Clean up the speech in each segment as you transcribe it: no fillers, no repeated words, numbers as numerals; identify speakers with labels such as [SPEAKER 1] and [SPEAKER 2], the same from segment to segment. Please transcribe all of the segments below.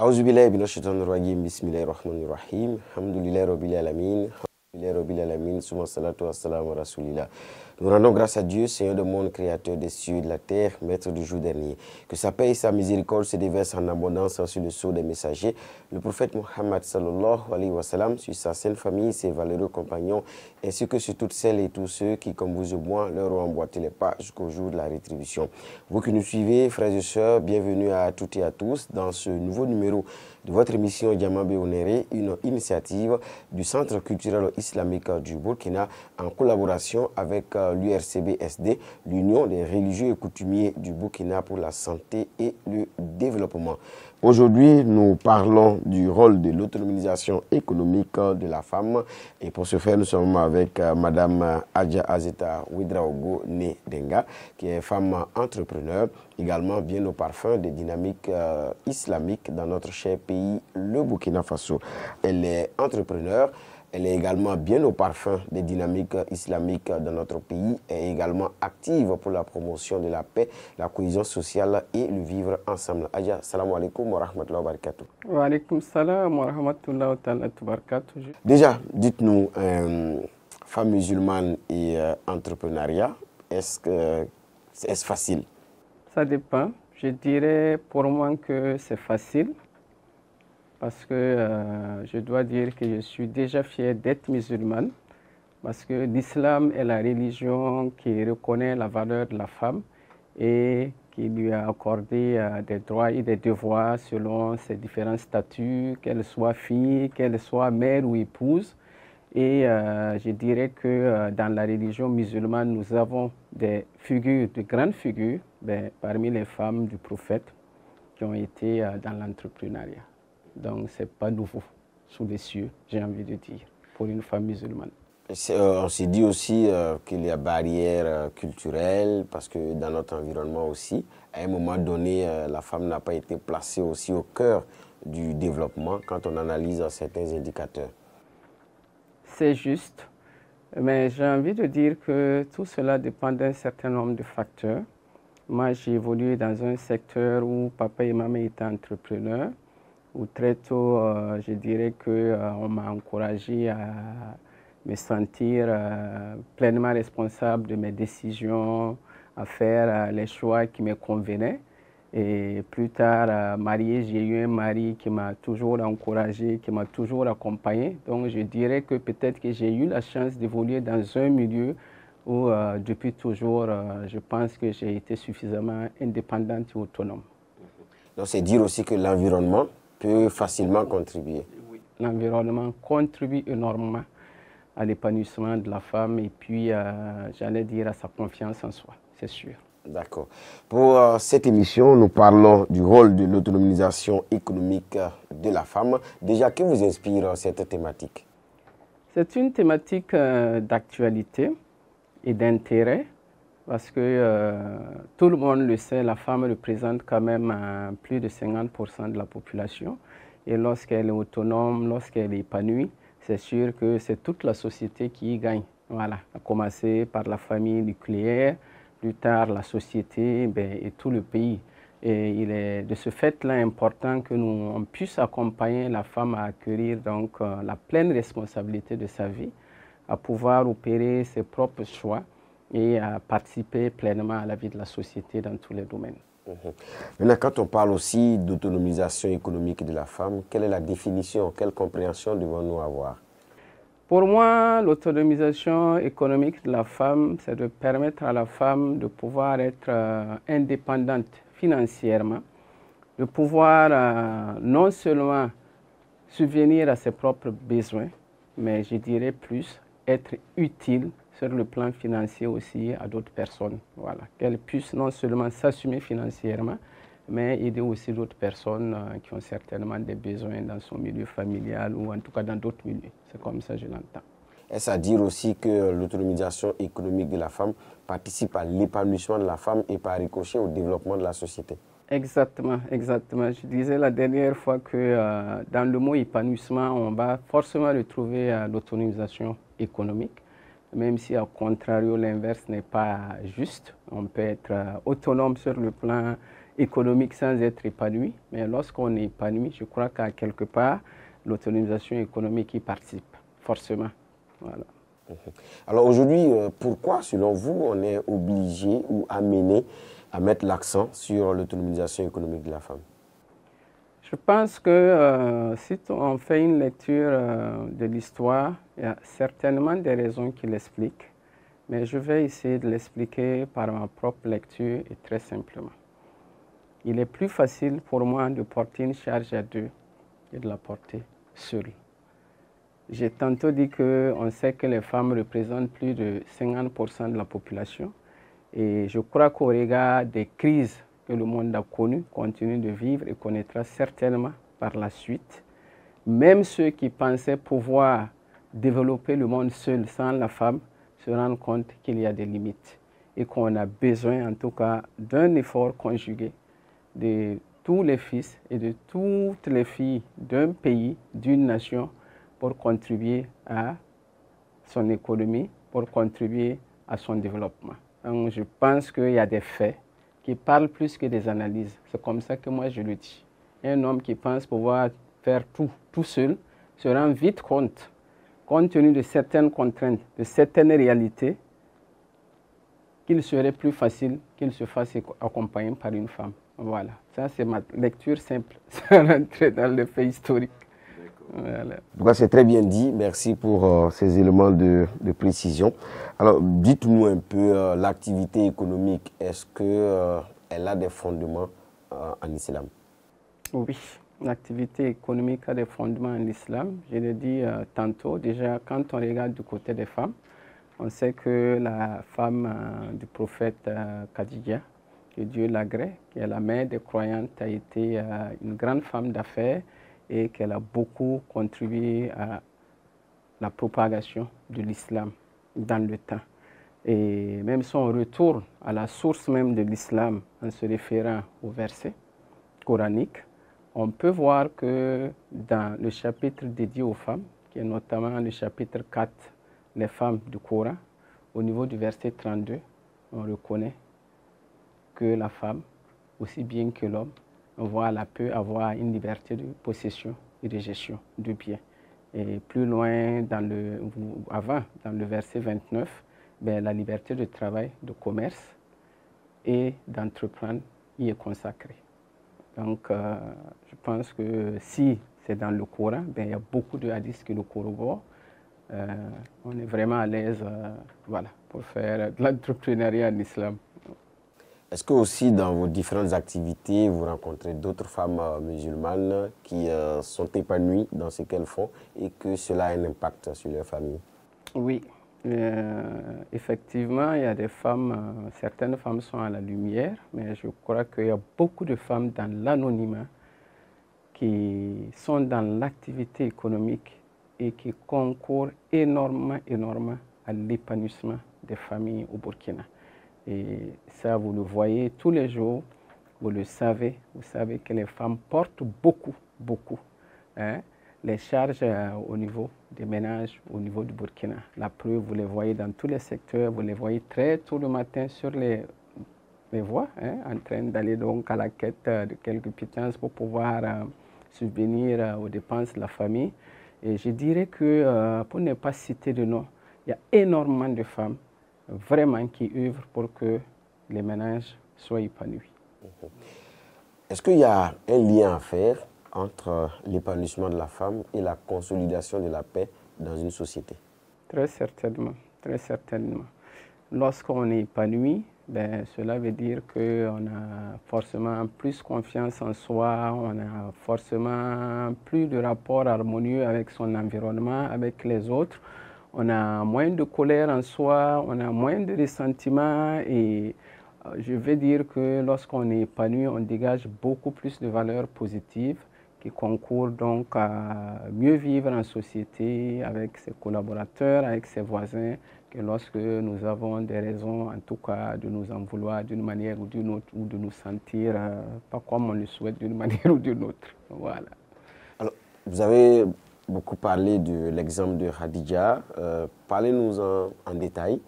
[SPEAKER 1] Auzubillahi minash-shaytanir rajim. Bismillahir-rahmanir-rahim. Alhamdulillahi rabbil alamin. Alhamdulillahi rabbil alamin. Summa salatu wassalamu ala rasulillah. Nous rendons grâce à Dieu, Seigneur du monde, créateur des cieux et de la terre, maître du jour dernier. Que sa paix et sa miséricorde se déversent en abondance sur le sceau des messagers. Le prophète Mohammed sallallahu alayhi wa sallam, sur sa sainte famille, ses valeureux compagnons, ainsi que sur toutes celles et tous ceux qui, comme vous et moi, leur ont emboîté les pas jusqu'au jour de la rétribution. Vous qui nous suivez, frères et sœurs, bienvenue à toutes et à tous dans ce nouveau numéro de votre émission Diamant Onéré, une initiative du Centre culturel islamique du Burkina en collaboration avec l'URCB-SD, l'Union des religieux et coutumiers du Burkina pour la santé et le développement. Aujourd'hui, nous parlons du rôle de l'autonomisation économique de la femme. Et pour ce faire, nous sommes avec Madame Adja Azeta Ouedraogo Denga, qui est femme entrepreneur, également bien au parfum des dynamiques islamiques dans notre cher pays, le Burkina Faso. Elle est entrepreneur. Elle est également bien au parfum des dynamiques islamiques dans notre pays et également active pour la promotion de la paix, la cohésion sociale et le vivre ensemble. Adja, salam alaikum wa rahmatullahi wa barakatuh.
[SPEAKER 2] Wa alaikum salam wa rahmatullahi wa barakatuh.
[SPEAKER 1] Déjà, dites-nous, femme musulmane et entrepreneuriat, est-ce facile?
[SPEAKER 2] Ça dépend. Je dirais pour moi que c'est facile. Parce que je dois dire que je suis déjà fier d'être musulmane, parce que l'islam est la religion qui reconnaît la valeur de la femme et qui lui a accordé des droits et des devoirs selon ses différents statuts, qu'elle soit fille, qu'elle soit mère ou épouse. Et je dirais que dans la religion musulmane, nous avons des figures, de grandes figures, parmi les femmes du prophète qui ont été dans l'entrepreneuriat. Donc, ce n'est pas nouveau sous les cieux, j'ai envie de dire, pour une femme musulmane.
[SPEAKER 1] On s'est dit aussi qu'il y a barrières culturelles, parce que dans notre environnement aussi, à un moment donné, la femme n'a pas été placée aussi au cœur du développement quand on analyse certains indicateurs.
[SPEAKER 2] C'est juste, mais j'ai envie de dire que tout cela dépend d'un certain nombre de facteurs. Moi, j'ai évolué dans un secteur où papa et maman étaient entrepreneurs, où très tôt, je dirais qu'on m'a encouragé à me sentir pleinement responsable de mes décisions, à faire les choix qui me convenaient. Et plus tard, marié, j'ai eu un mari qui m'a toujours encouragé, qui m'a toujours accompagné. Donc je dirais que peut-être que j'ai eu la chance d'évoluer dans un milieu où depuis toujours, je pense que j'ai été suffisamment indépendante et autonome.
[SPEAKER 1] Donc c'est dire aussi que l'environnement peut facilement contribuer.
[SPEAKER 2] Oui, l'environnement contribue énormément à l'épanouissement de la femme et puis, j'allais dire, à sa confiance en soi, c'est sûr.
[SPEAKER 1] D'accord. Pour cette émission, nous parlons du rôle de l'autonomisation économique de la femme. Déjà, que vous inspire cette thématique?
[SPEAKER 2] C'est une thématique d'actualité et d'intérêt parce que tout le monde le sait, la femme représente quand même plus de 50% de la population. Et lorsqu'elle est autonome, lorsqu'elle est épanouie, c'est sûr que c'est toute la société qui y gagne. Voilà, à commencer par la famille nucléaire, plus tard la société et tout le pays. Et il est de ce fait-là important que on puisse accompagner la femme à acquérir donc, la pleine responsabilité de sa vie, à pouvoir opérer ses propres choix et à participer pleinement à la vie de la société dans tous les domaines.
[SPEAKER 1] Maintenant, quand on parle aussi d'autonomisation économique de la femme, quelle est la définition, quelle compréhension devons-nous avoir?
[SPEAKER 2] Pour moi, l'autonomisation économique de la femme, c'est de permettre à la femme de pouvoir être indépendante financièrement, de pouvoir non seulement subvenir à ses propres besoins, mais je dirais plus être utile sur le plan financier aussi à d'autres personnes. Voilà. Qu'elle puisse non seulement s'assumer financièrement, mais aider aussi d'autres personnes qui ont certainement des besoins dans son milieu familial ou en tout cas dans d'autres milieux. C'est comme ça que je l'entends.
[SPEAKER 1] Est-ce à dire aussi que l'autonomisation économique de la femme participe à l'épanouissement de la femme et par ricochet au développement de la société?
[SPEAKER 2] Exactement, exactement. Je disais la dernière fois que dans le mot épanouissement, on va forcément retrouver l'autonomisation économique, même si au contrario, l'inverse n'est pas juste. On peut être autonome sur le plan économique sans être épanoui, mais lorsqu'on est épanoui, je crois qu'à quelque part, l'autonomisation économique y participe, forcément. Voilà.
[SPEAKER 1] Alors aujourd'hui, pourquoi, selon vous, on est obligé ou amené à mettre l'accent sur l'autonomisation économique de la femme?
[SPEAKER 2] Je pense que si on fait une lecture de l'histoire, il y a certainement des raisons qui l'expliquent, mais je vais essayer de l'expliquer par ma propre lecture et très simplement. Il est plus facile pour moi de porter une charge à deux et de la porter seule. J'ai tantôt dit qu'on sait que les femmes représentent plus de 50% de la population et je crois qu'au regard des crises que le monde a connues, continue de vivre et connaîtra certainement par la suite, même ceux qui pensaient pouvoir développer le monde seul sans la femme se rendent compte qu'il y a des limites et qu'on a besoin en tout cas d'un effort conjugué de tous les fils et de toutes les filles d'un pays, d'une nation, pour contribuer à son économie, pour contribuer à son développement. Donc, je pense qu'il y a des faits qui parlent plus que des analyses. C'est comme ça que moi je le dis. Un homme qui pense pouvoir faire tout seul se rend vite compte tenu de certaines contraintes, de certaines réalités, qu'il serait plus facile qu'il se fasse accompagner par une femme. Voilà, ça c'est ma lecture simple, sans rentrer dans le fait historique. Voilà.
[SPEAKER 1] En tout cas, c'est très bien dit. Merci pour ces éléments de précision. Alors, dites-nous un peu l'activité économique. Est-ce qu'elle a des fondements en islam?
[SPEAKER 2] Oui, l'activité économique a des fondements en islam. Je l'ai dit tantôt. Déjà, quand on regarde du côté des femmes, on sait que la femme du prophète Khadija, que Dieu l'agrée, qui est la mère des croyantes, a été une grande femme d'affaires et qu'elle a beaucoup contribué à la propagation de l'islam dans le temps. Et même si on retourne à la source même de l'islam en se référant au verset coranique, on peut voir que dans le chapitre dédié aux femmes, qui est notamment le chapitre 4, les femmes du Coran, au niveau du verset 32, on reconnaît que la femme, aussi bien que l'homme, voilà, peut avoir une liberté de possession et de gestion du bien. Et plus loin, dans le verset 29, ben, la liberté de travail, de commerce et d'entreprendre y est consacrée. Donc, je pense que si c'est dans le Coran, ben, il y a beaucoup de hadiths qui le corroborent. On est vraiment à l'aise voilà, pour faire de l'entrepreneuriat en islam.
[SPEAKER 1] Est-ce que aussi dans vos différentes activités, vous rencontrez d'autres femmes musulmanes qui sont épanouies dans ce qu'elles font et que cela a un impact sur leur famille?
[SPEAKER 2] Oui, effectivement, il y a des femmes, certaines femmes sont à la lumière, mais je crois qu'il y a beaucoup de femmes dans l'anonymat qui sont dans l'activité économique et qui concourent énormément à l'épanouissement des familles au Burkina. Et ça, vous le voyez tous les jours, vous le savez. Vous savez que les femmes portent beaucoup, hein, les charges au niveau des ménages, au niveau du Burkina. La preuve, vous les voyez dans tous les secteurs, vous les voyez très tôt le matin sur les voies, hein, en train d'aller donc à la quête de quelques pittances pour pouvoir subvenir aux dépenses de la famille. Et je dirais que, pour ne pas citer de nom, il y a énormément de femmes vraiment qui œuvrent pour que les ménages soient épanouis.
[SPEAKER 1] Est-ce qu'il y a un lien à faire entre l'épanouissement de la femme et la consolidation de la paix dans une société?
[SPEAKER 2] Très certainement, très certainement. Lorsqu'on est épanoui, ben, cela veut dire qu'on a forcément plus confiance en soi, on a forcément plus de rapport harmonieux avec son environnement, avec les autres. On a moins de colère en soi, on a moins de ressentiment et je vais dire que lorsqu'on est épanoui, on dégage beaucoup plus de valeurs positives qui concourent donc à mieux vivre en société avec ses collaborateurs, avec ses voisins, que lorsque nous avons des raisons, en tout cas, de nous en vouloir d'une manière ou d'une autre, ou de nous sentir pas comme on le souhaite d'une manière ou d'une autre. Voilà.
[SPEAKER 1] Alors, vous avez beaucoup parlé de l'exemple de Khadija. Parlez-nous en détail.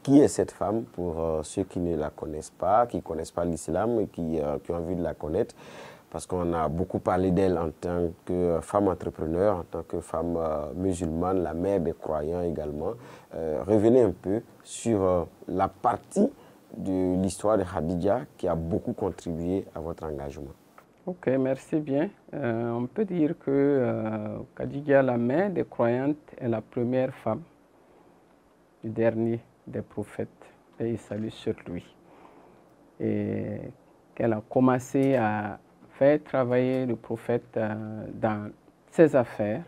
[SPEAKER 1] Qui est cette femme pour ceux qui ne la connaissent pas, qui ne connaissent pas l'islam et qui ont envie de la connaître? Parce qu'on a beaucoup parlé d'elle en tant que femme entrepreneur, en tant que femme musulmane, la mère des croyants également. Revenez un peu sur la partie de l'histoire de Khadija qui a beaucoup contribué à votre engagement.
[SPEAKER 2] Ok, merci bien. On peut dire que Khadija, la mère des croyantes, est la première femme du dernier des prophètes, et il salue sur lui. Et qu'elle a commencé à faire travailler le prophète dans ses affaires,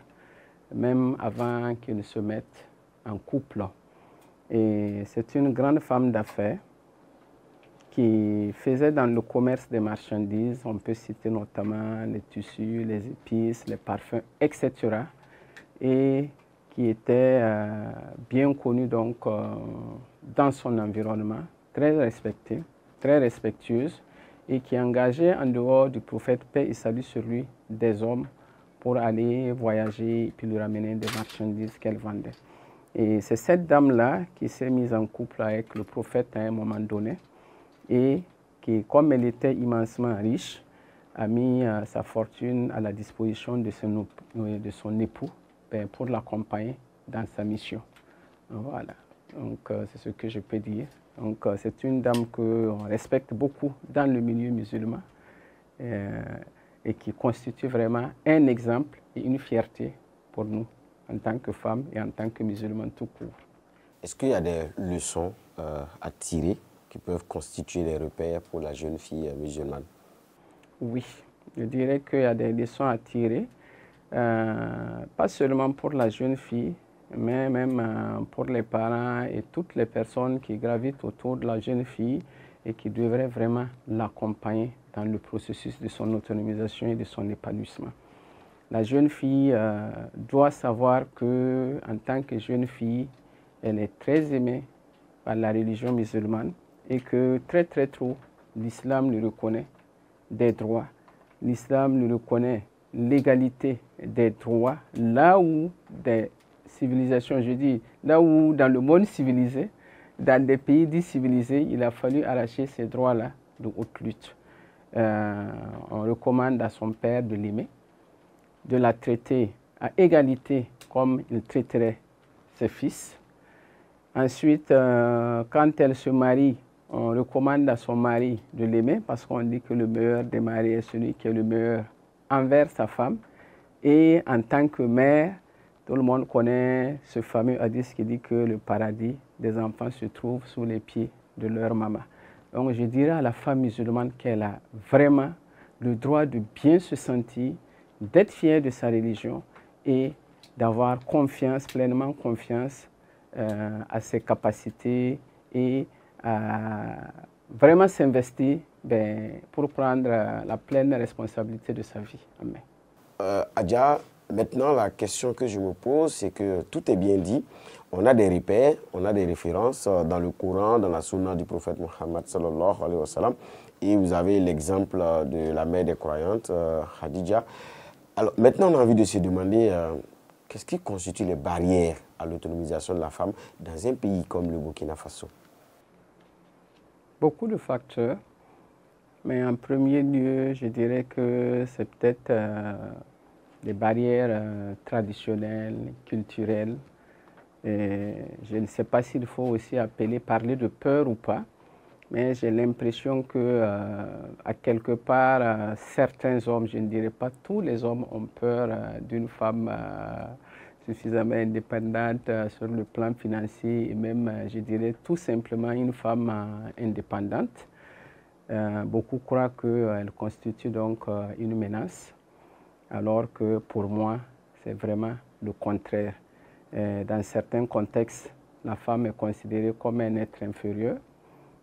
[SPEAKER 2] même avant qu'il ne se mette en couple. Et c'est une grande femme d'affaires qui faisait dans le commerce des marchandises. On peut citer notamment les tissus, les épices, les parfums, etc. Et qui était bien connue donc, dans son environnement, très respectée, très respectueuse, et qui engageait en dehors du prophète, paix et salut sur lui, des hommes pour aller voyager et puis lui ramener des marchandises qu'elle vendait. Et c'est cette dame-là qui s'est mise en couple avec le prophète à un moment donné et qui, comme elle était immensement riche, a mis sa fortune à la disposition de son époux pour l'accompagner dans sa mission. Voilà, donc c'est ce que je peux dire. Donc c'est une dame qu'on respecte beaucoup dans le milieu musulman et qui constitue vraiment un exemple et une fierté pour nous en tant que femmes et en tant que musulmans tout court.
[SPEAKER 1] Est-ce qu'il y a des leçons à tirer qui peuvent constituer des repères pour la jeune fille musulmane?
[SPEAKER 2] Oui, je dirais qu'il y a des leçons à tirer, pas seulement pour la jeune fille, mais même pour les parents et toutes les personnes qui gravitent autour de la jeune fille et qui devraient vraiment l'accompagner dans le processus de son autonomisation et de son épanouissement. La jeune fille doit savoir qu'en tant que jeune fille, elle est très aimée par la religion musulmane et que très très tôt, l'islam lui reconnaît des droits. L'islam lui reconnaît l'égalité des droits là où des civilisations, je dis, là où dans le monde civilisé, dans des pays dits civilisés, il a fallu arracher ces droits-là de haute lutte. On recommande à son père de l'aimer, de la traiter à égalité comme il traiterait ses fils. Ensuite, quand elle se marie, on recommande à son mari de l'aimer parce qu'on dit que le meilleur des maris est celui qui est le meilleur envers sa femme. Et en tant que mère, tout le monde connaît ce fameux hadith qui dit que le paradis des enfants se trouve sous les pieds de leur maman. Donc je dirais à la femme musulmane qu'elle a vraiment le droit de bien se sentir, d'être fière de sa religion et d'avoir confiance, pleinement confiance à ses capacités et à vraiment s'investir pour prendre la pleine responsabilité de sa vie. Amen.
[SPEAKER 1] Adja, maintenant la question que je me pose, c'est que tout est bien dit. On a des repères, on a des références dans le Coran, dans la Sunna du prophète Mohammed sallallahu alayhi wa sallam. Et vous avez l'exemple de la mère des croyantes, Khadija. Alors maintenant, on a envie de se demander qu'est-ce qui constitue les barrières à l'autonomisation de la femme dans un pays comme le Burkina Faso?
[SPEAKER 2] Beaucoup de facteurs, mais en premier lieu, je dirais que c'est peut-être des barrières traditionnelles, culturelles. Et je ne sais pas s'il faut aussi parler de peur ou pas, mais j'ai l'impression que à quelque part, certains hommes, je ne dirais pas tous les hommes, ont peur d'une femme suffisamment indépendante sur le plan financier et même, je dirais, tout simplement une femme indépendante. Beaucoup croient qu'elle constitue donc une menace, alors que pour moi, c'est vraiment le contraire. Dans certains contextes, la femme est considérée comme un être inférieur.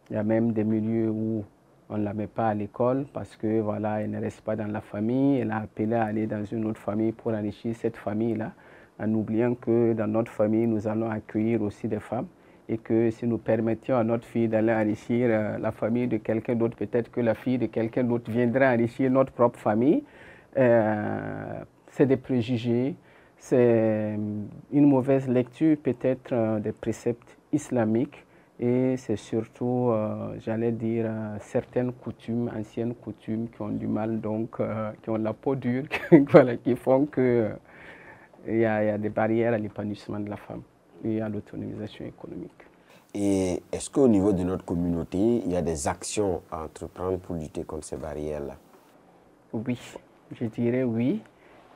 [SPEAKER 2] Il y a même des milieux où on ne la met pas à l'école parce que voilà, elle ne reste pas dans la famille. Elle a appelé à aller dans une autre famille pour enrichir cette famille-là, en oubliant que dans notre famille, nous allons accueillir aussi des femmes et que si nous permettions à notre fille d'aller enrichir la famille de quelqu'un d'autre, peut-être que la fille de quelqu'un d'autre viendra enrichir notre propre famille. C'est des préjugés, c'est une mauvaise lecture peut-être des préceptes islamiques et c'est surtout, j'allais dire, certaines coutumes, anciennes coutumes qui ont du mal, donc qui ont la peau dure, voilà, qui font que il y a des barrières à l'épanouissement de la femme et à l'autonomisation économique.
[SPEAKER 1] Et est-ce qu'au niveau de notre communauté, il y a des actions à entreprendre pour lutter contre ces barrières-là?
[SPEAKER 2] Oui, je dirais oui.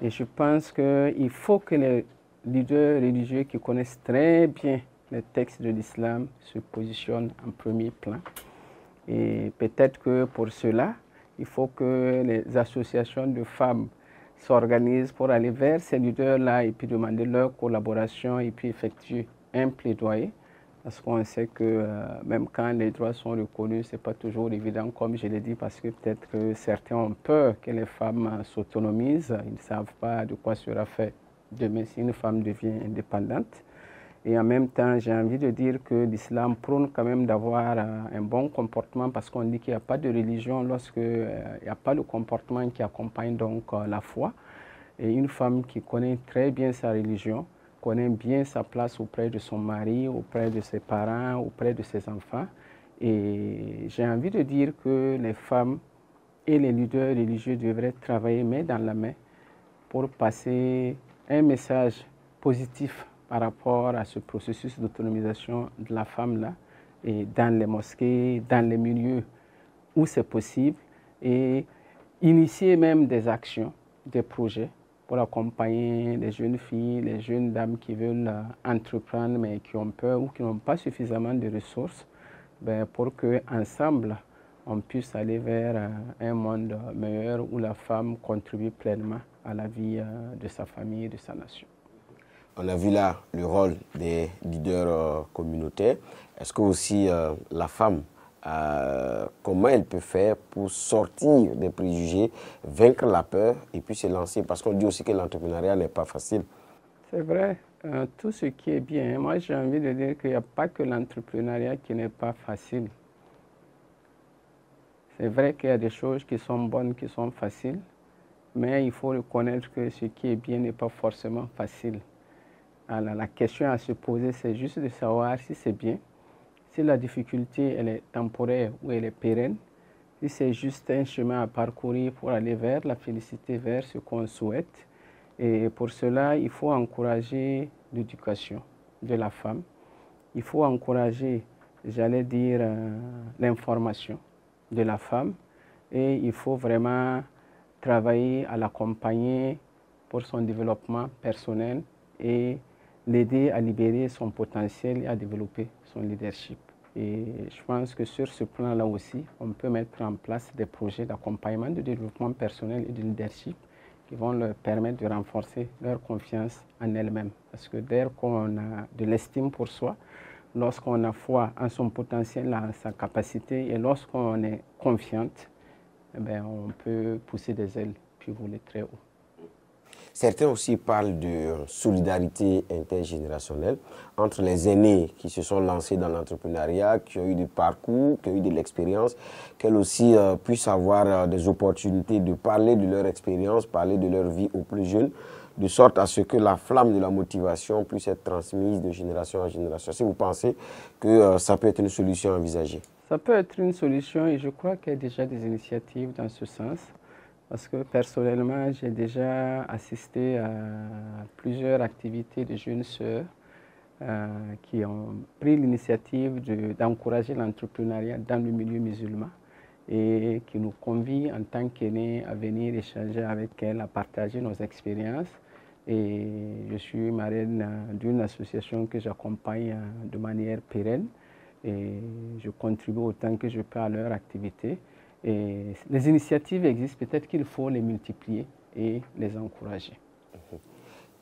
[SPEAKER 2] Et je pense qu'il faut que les leaders religieux qui connaissent très bien les textes de l'islam se positionnent en premier plan. Et peut-être que pour cela, il faut que les associations de femmes s'organisent pour aller vers ces leaders-là et puis demander leur collaboration et puis effectuer un plaidoyer. Parce qu'on sait que même quand les droits sont reconnus, ce n'est pas toujours évident, comme je l'ai dit, parce que peut-être que certains ont peur que les femmes s'autonomisent. Ils ne savent pas de quoi sera fait demain si une femme devient indépendante. Et en même temps, j'ai envie de dire que l'islam prône quand même d'avoir un bon comportement parce qu'on dit qu'il n'y a pas de religion lorsqu'il n'y a pas de comportement qui accompagne donc la foi. Et une femme qui connaît très bien sa religion, connaît bien sa place auprès de son mari, auprès de ses parents, auprès de ses enfants. Et j'ai envie de dire que les femmes et les leaders religieux devraient travailler main dans la main pour passer un message positif par rapport à ce processus d'autonomisation de la femme-là, et dans les mosquées, dans les milieux où c'est possible, et initier même des actions, des projets pour accompagner les jeunes filles, les jeunes dames qui veulent entreprendre mais qui ont peur ou qui n'ont pas suffisamment de ressources, pour qu'ensemble, on puisse aller vers un monde meilleur où la femme contribue pleinement à la vie de sa famille et de sa nation.
[SPEAKER 1] On a vu là le rôle des leaders communautaires. Est-ce que aussi la femme, comment elle peut faire pour sortir des préjugés, vaincre la peur et puis se lancer? Parce qu'on dit aussi que l'entrepreneuriat n'est pas facile.
[SPEAKER 2] C'est vrai, tout ce qui est bien. Moi, j'ai envie de dire qu'il n'y a pas que l'entrepreneuriat qui n'est pas facile. C'est vrai qu'il y a des choses qui sont bonnes, qui sont faciles, mais il faut reconnaître que ce qui est bien n'est pas forcément facile. Alors, la question à se poser, c'est juste de savoir si c'est bien, si la difficulté elle est temporaire ou elle est pérenne, si c'est juste un chemin à parcourir pour aller vers la félicité, vers ce qu'on souhaite. Et pour cela, il faut encourager l'éducation de la femme. Il faut encourager, j'allais dire, l'information de la femme. Et il faut vraiment travailler à l'accompagner pour son développement personnel et l'aider à libérer son potentiel et à développer son leadership. Et je pense que sur ce plan-là aussi, on peut mettre en place des projets d'accompagnement de développement personnel et de leadership qui vont leur permettre de renforcer leur confiance en elles-mêmes. Parce que dès qu'on a de l'estime pour soi, lorsqu'on a foi en son potentiel, en sa capacité, et lorsqu'on est confiante, on peut pousser des ailes puis voler très haut.
[SPEAKER 1] Certains aussi parlent de solidarité intergénérationnelle entre les aînés qui se sont lancés dans l'entrepreneuriat, qui ont eu du parcours, qui ont eu de l'expérience, qu'elles aussi puissent avoir des opportunités de parler de leur expérience, parler de leur vie aux plus jeunes, de sorte à ce que la flamme de la motivation puisse être transmise de génération en génération. Si vous pensez que ça peut être une solution envisagée.
[SPEAKER 2] Ça peut être une solution et je crois qu'il y a déjà des initiatives dans ce sens. Parce que personnellement, j'ai déjà assisté à plusieurs activités de jeunes sœurs qui ont pris l'initiative d'encourager l'entrepreneuriat dans le milieu musulman et qui nous convient en tant qu'aînés à venir échanger avec elles, à partager nos expériences. Et je suis marraine d'une association que j'accompagne de manière pérenne et je contribue autant que je peux à leur activité. Et les initiatives existent, peut-être qu'il faut les multiplier et les encourager.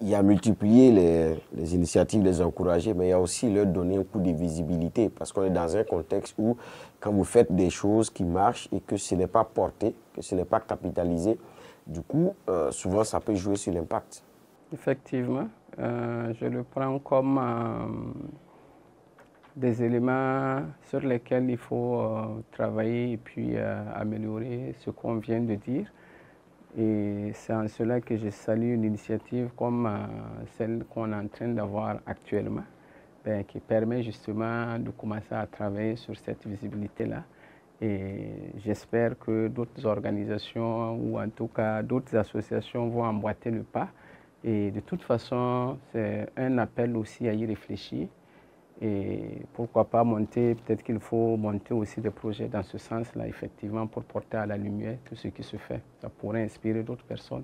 [SPEAKER 1] Il y a multiplier les initiatives, les encourager, mais il y a aussi leur donner un coup de visibilité parce qu'on est dans un contexte où quand vous faites des choses qui marchent et que ce n'est pas porté, que ce n'est pas capitalisé, du coup, souvent ça peut jouer sur l'impact.
[SPEAKER 2] Effectivement, je le prends comme des éléments sur lesquels il faut travailler et puis améliorer ce qu'on vient de dire. Et c'est en cela que je salue une initiative comme celle qu'on est en train d'avoir actuellement, qui permet justement de commencer à travailler sur cette visibilité-là. Et j'espère que d'autres organisations ou en tout cas d'autres associations vont emboîter le pas. Et de toute façon, c'est un appel aussi à y réfléchir. Et pourquoi pas monter, peut-être qu'il faut monter aussi des projets dans ce sens-là, effectivement, pour porter à la lumière tout ce qui se fait. Ça pourrait inspirer d'autres personnes.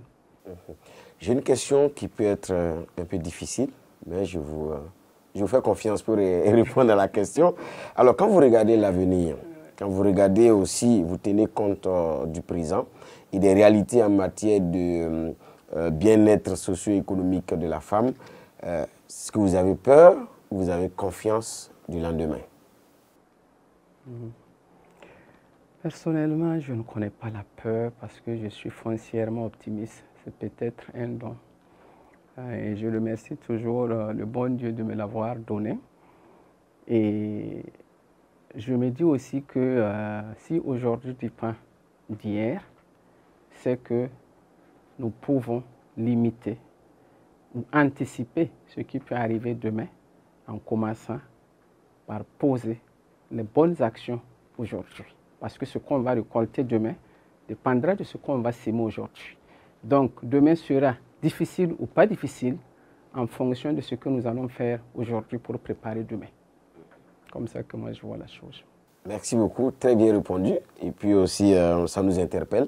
[SPEAKER 1] J'ai une question qui peut être un peu difficile, mais je vous fais confiance pour répondre à la question. Alors, quand vous regardez l'avenir, quand vous regardez aussi, vous tenez compte du présent et des réalités en matière de bien-être socio-économique de la femme, est-ce que vous avez peur ou vous avez confiance du lendemain?
[SPEAKER 2] Personnellement, je ne connais pas la peur parce que je suis foncièrement optimiste. C'est peut-être un don. Et je remercie toujours le bon Dieu de me l'avoir donné. Et je me dis aussi que si aujourd'hui du pain d'hier, c'est que nous pouvons limiter ou anticiper ce qui peut arriver demain en commençant par poser les bonnes actions aujourd'hui. Parce que ce qu'on va récolter demain dépendra de ce qu'on va s'aimer aujourd'hui. Donc demain sera difficile ou pas difficile en fonction de ce que nous allons faire aujourd'hui pour préparer demain. Comme ça que moi je vois la chose.
[SPEAKER 1] Merci beaucoup, très bien répondu. Et puis aussi, ça nous interpelle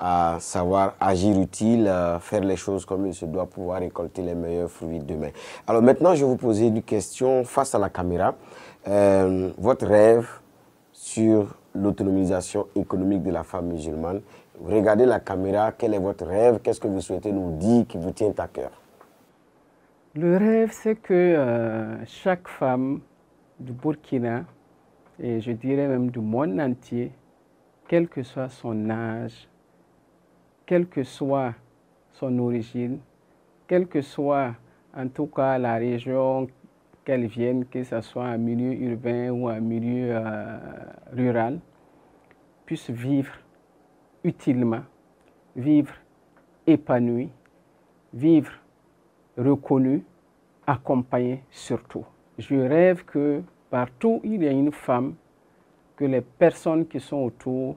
[SPEAKER 1] à savoir agir utile, faire les choses comme il se doit, pouvoir récolter les meilleurs fruits demain. Alors maintenant, je vais vous poser une question face à la caméra. Votre rêve sur l'autonomisation économique de la femme musulmane. Vous regardez la caméra, quel est votre rêve? Qu'est-ce que vous souhaitez nous dire qui vous tient à cœur?
[SPEAKER 2] Le rêve, c'est que chaque femme du Burkina, et je dirais même du monde entier, quel que soit son âge, quelle que soit son origine, quelle que soit en tout cas la région qu'elle vienne, que ce soit un milieu urbain ou un milieu rural, puisse vivre utilement, vivre épanoui, vivre reconnu, accompagné surtout. Je rêve que partout où il y a une femme, que les personnes qui sont autour,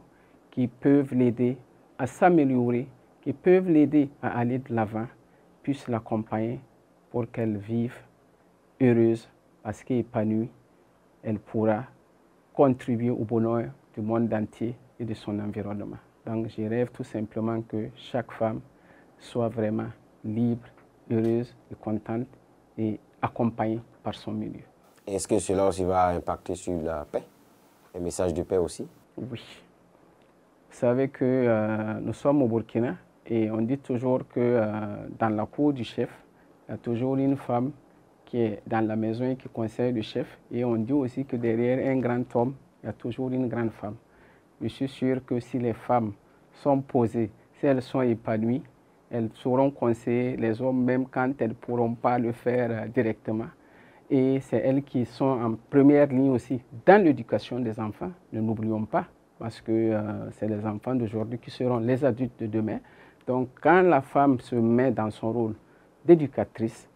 [SPEAKER 2] qui peuvent l'aider à s'améliorer, qui peuvent l'aider à aller de l'avant, puissent l'accompagner pour qu'elle vive heureuse, parce qu'épanouie, elle pourra contribuer au bonheur du monde entier et de son environnement. Donc je rêve tout simplement que chaque femme soit vraiment libre, heureuse et contente et accompagnée par son milieu.
[SPEAKER 1] Est-ce que cela aussi va impacter sur la paix, les messages de paix aussi?
[SPEAKER 2] Oui. Vous savez que nous sommes au Burkina et on dit toujours que dans la cour du chef, il y a toujours une femme qui est dans la maison et qui conseille le chef. Et on dit aussi que derrière un grand homme, il y a toujours une grande femme. Je suis sûr que si les femmes sont posées, si elles sont épanouies, elles sauront conseiller les hommes même quand elles ne pourront pas le faire directement. Et c'est elles qui sont en première ligne aussi dans l'éducation des enfants. Ne n'oublions pas, parce que c'est les enfants d'aujourd'hui qui seront les adultes de demain. Donc quand la femme se met dans son rôle d'éducatrice,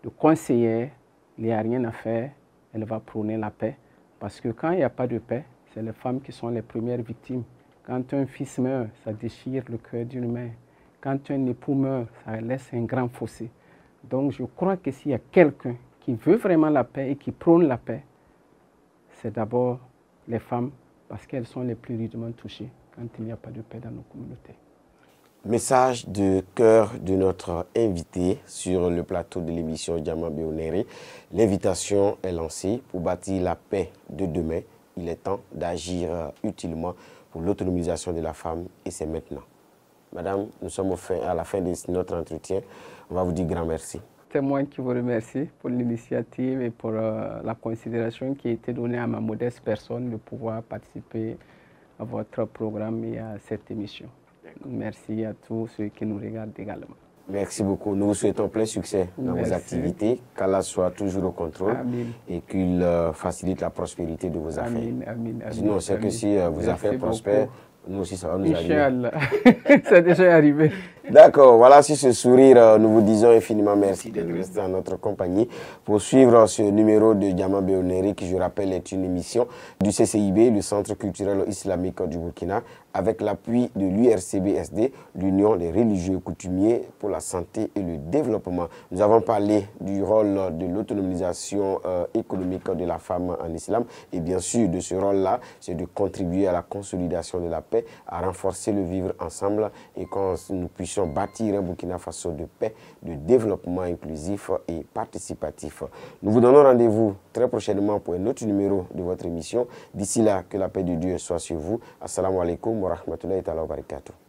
[SPEAKER 2] de conseillère, il n'y a rien à faire, elle va prôner la paix. Parce que quand il n'y a pas de paix, c'est les femmes qui sont les premières victimes. Quand un fils meurt, ça déchire le cœur d'une mère. Quand un époux meurt, ça laisse un grand fossé. Donc je crois que s'il y a quelqu'un qui veut vraiment la paix et qui prône la paix, c'est d'abord les femmes, parce qu'elles sont les plus rudement touchées quand il n'y a pas de paix dans nos communautés.
[SPEAKER 1] Message de cœur de notre invité sur le plateau de l'émission Diamant Béonéré. L'invitation est lancée pour bâtir la paix de demain. Il est temps d'agir utilement pour l'autonomisation de la femme et c'est maintenant. Madame, nous sommes à la fin de notre entretien. On va vous dire grand merci.
[SPEAKER 2] C'est moi qui vous remercie pour l'initiative et pour la considération qui a été donnée à ma modeste personne de pouvoir participer à votre programme et à cette émission. Merci à tous ceux qui nous regardent également.
[SPEAKER 1] Merci beaucoup. Nous vous souhaitons plein succès dans vos activités, qu'Allah soit toujours au contrôle. Amin. Et qu'il facilite la prospérité de vos affaires.
[SPEAKER 2] Amin.
[SPEAKER 1] Sinon, on sait que si vos affaires prospèrent, nous aussi, ça va nous arriver.
[SPEAKER 2] Inch'Allah. C'est déjà arrivé.
[SPEAKER 1] D'accord, voilà, sur ce sourire, nous vous disons infiniment merci d'être resté en notre compagnie pour suivre ce numéro de Diamant Béonéri, qui, je rappelle, est une émission du CCIB, le Centre culturel islamique du Burkina, avec l'appui de l'URCBSD, l'Union des religieux coutumiers pour la santé et le développement. Nous avons parlé du rôle de l'autonomisation économique de la femme en islam, et bien sûr, de ce rôle-là, c'est de contribuer à la consolidation de la paix, à renforcer le vivre ensemble, et quand nous puissions bâtir un Burkina Faso de paix, de développement inclusif et participatif. Nous vous donnons rendez-vous très prochainement pour un autre numéro de votre émission. D'ici là, que la paix de Dieu soit sur vous. Assalamu alaikum wa rahmatullahi wa barakatuh.